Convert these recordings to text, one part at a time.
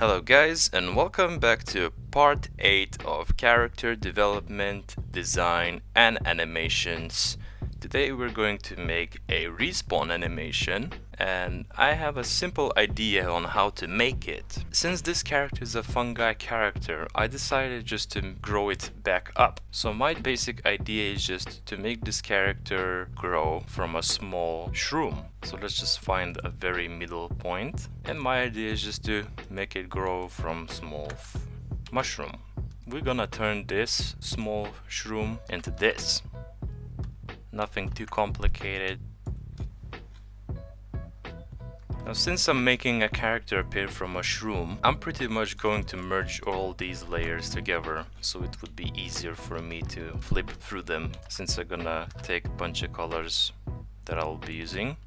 Hello guys, and welcome back to part 8 of character development, design and animations. Today we're going to make a respawn animation, and I have a simple idea on how to make it. Since this character is a fungi character, I decided just to grow it back up. So my basic idea is just to make this character grow from a small shroom. So let's just find a very middle point, and my idea is just to make it grow from small mushroom. We're gonna turn this small shroom into this. Nothing too complicated. Now, since I'm making a character appear from a shroom, I'm pretty much going to merge all these layers together, so it would be easier for me to flip through them, since I'm gonna take a bunch of colors that I'll be using.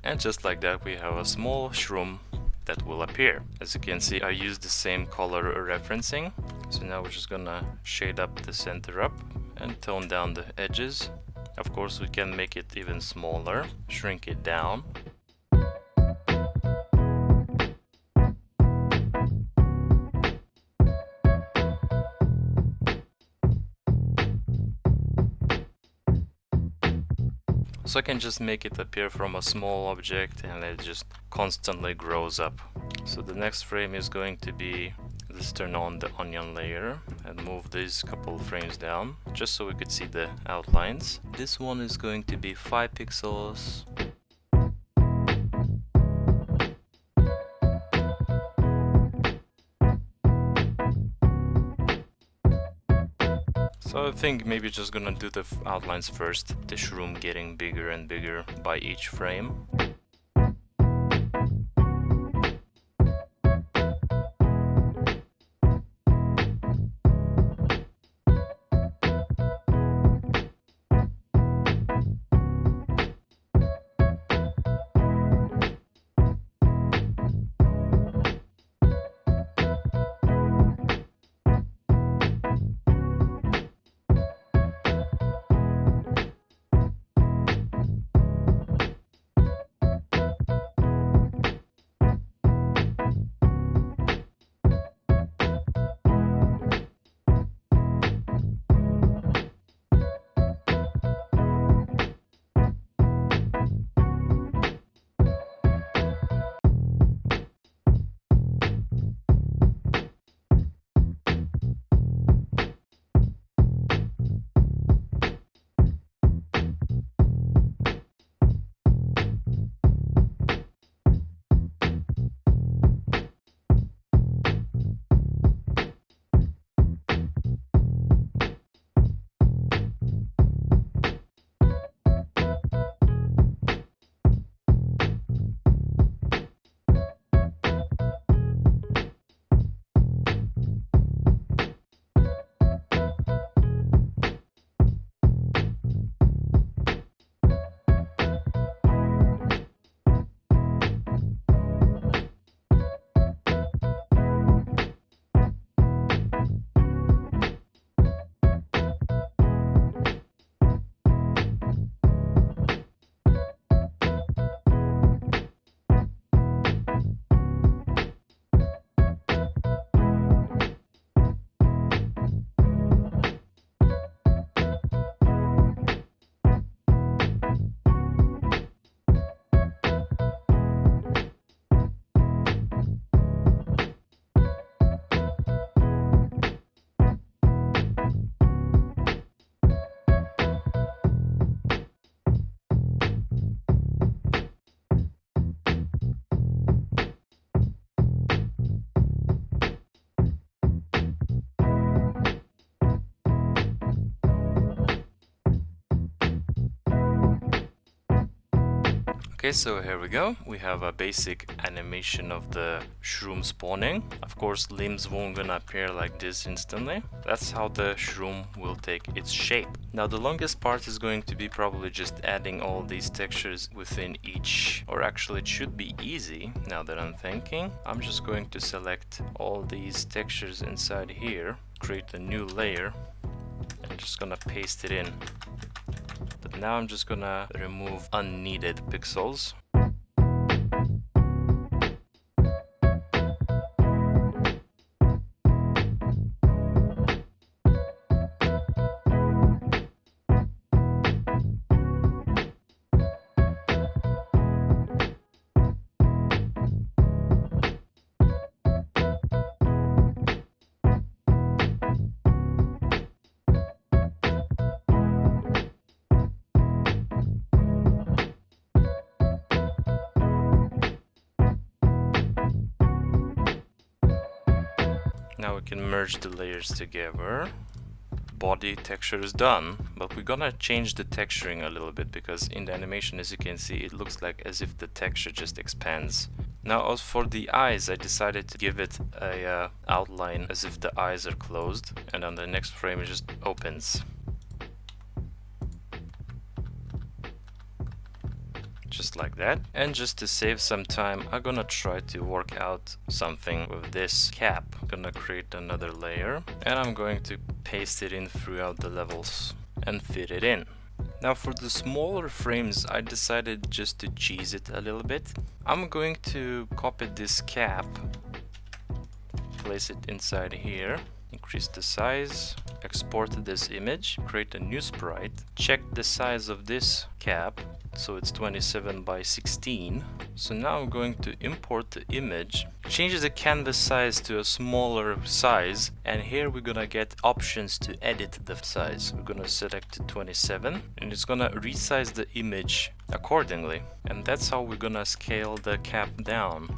And just like that, we have a small shroom that will appear. As you can see, I used the same color referencing. So now we're just gonna shade up the center up and tone down the edges. Of course, we can make it even smaller, shrink it down. So I can just make it appear from a small object and it just constantly grows up. So the next frame is going to be, let's turn on the onion layer and move these couple frames down just so we could see the outlines. This one is going to be 5 pixels. So I think maybe just gonna do the outlines first, the shroom getting bigger and bigger by each frame. Okay, so here we go. We have a basic animation of the shroom spawning. Of course, limbs won't gonna appear like this instantly. That's how the shroom will take its shape. Now the longest part is going to be probably just adding all these textures within each, or actually it should be easy now that I'm thinking. I'm just going to select all these textures inside here, create a new layer, and just gonna paste it in. The Now I'm just gonna remove unneeded pixels. Now we can merge the layers together. Body texture is done, but we're gonna change the texturing a little bit because in the animation, as you can see, it looks like as if the texture just expands. Now as for the eyes, I decided to give it a outline as if the eyes are closed, and on the next frame it just opens. Just like that. And just to save some time, I'm gonna try to work out something with this cap. I'm gonna create another layer and I'm going to paste it in throughout the levels and fit it in. Now for the smaller frames, I decided just to cheese it a little bit. I'm going to copy this cap, place it inside here, increase the size, export this image, create a new sprite, check the size of this cap, so it's 27 by 16. So now I'm going to import the image, change the canvas size to a smaller size, and here we're gonna get options to edit the size. We're gonna select 27 and it's gonna resize the image accordingly, and that's how we're gonna scale the cap down.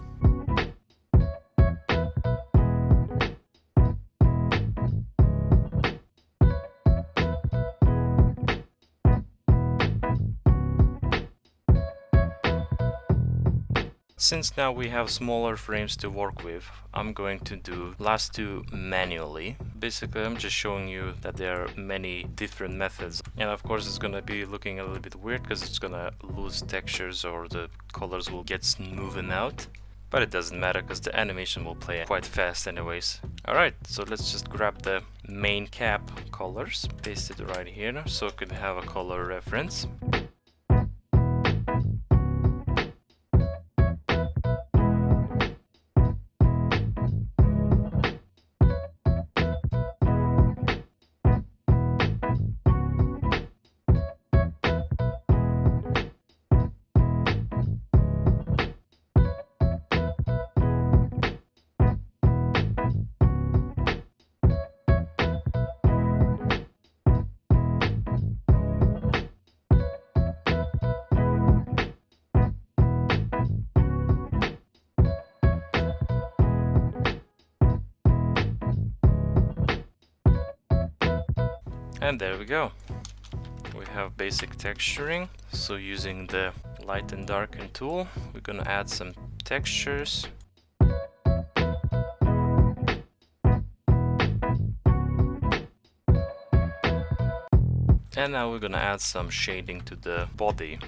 Since now we have smaller frames to work with, I'm going to do last two manually. Basically, I'm just showing you that there are many different methods. And of course, it's gonna be looking a little bit weird because it's gonna lose textures or the colors will get smoothened out. But it doesn't matter because the animation will play quite fast anyways. Alright, so let's just grab the main cap colors, paste it right here so it can have a color reference. And there we go. We have basic texturing. So using the light and darken tool, we're gonna add some textures. And now we're gonna add some shading to the body.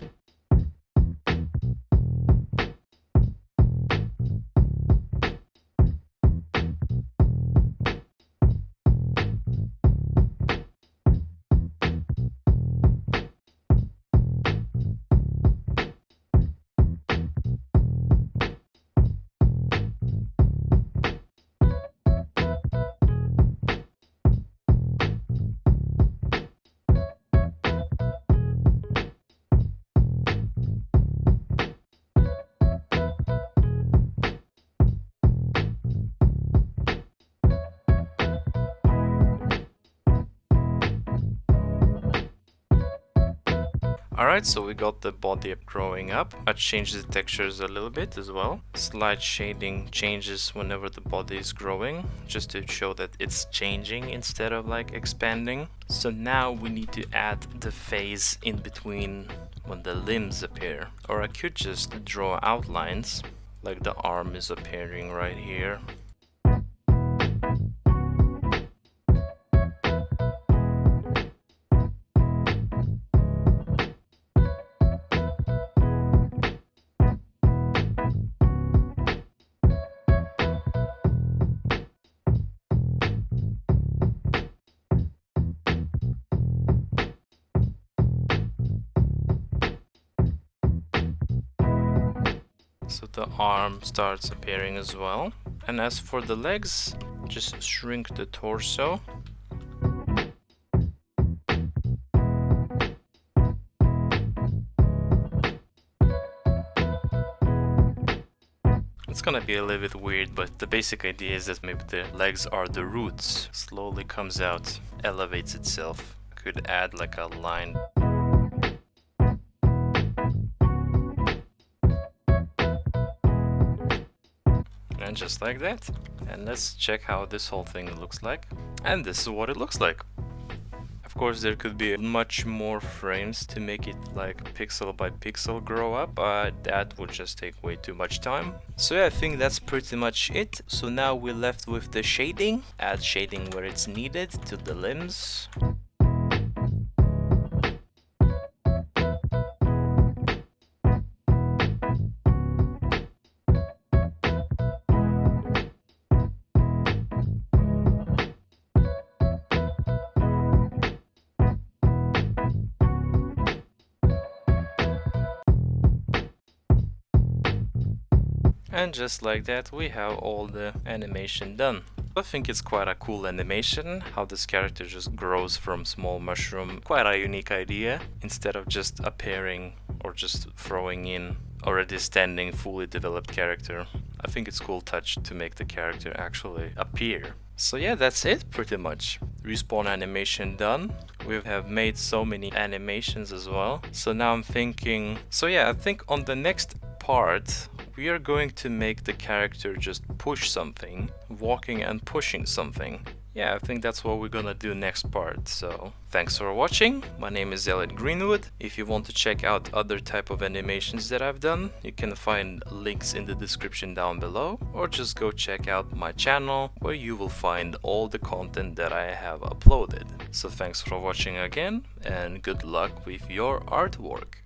Alright, so we got the body growing up. I changed the textures a little bit as well. Slight shading changes whenever the body is growing, just to show that it's changing instead of like expanding. So now we need to add the phase in between when the limbs appear. Or I could just draw outlines, like the arm is appearing right here. So the arm starts appearing as well. And as for the legs, just shrink the torso. It's gonna be a little bit weird, but the basic idea is that maybe the legs are the roots. Slowly comes out, elevates itself. Could add like a line. And just like that. And let's check how this whole thing looks like. And this is what it looks like. Of course, there could be much more frames to make it like pixel by pixel grow up, but that would just take way too much time. So yeah, I think that's pretty much it. So now we're left with the shading. Add shading where it's needed to the limbs. And just like that, we have all the animation done. I think it's quite a cool animation, how this character just grows from small mushroom. Quite a unique idea, instead of just appearing or just throwing in already standing fully developed character. I think it's a cool touch to make the character actually appear. So yeah, that's it pretty much. Respawn animation done. We have made so many animations as well. So now I'm thinking, so yeah, I think on the next part we are going to make the character just push something, walking and pushing something. Yeah, I think that's what we're gonna do next part. So thanks for watching. My name is Elliot Greenwood. If you want to check out other type of animations that I've done, you can find links in the description down below, or just go check out my channel where you will find all the content that I have uploaded. So thanks for watching again, and good luck with your artwork.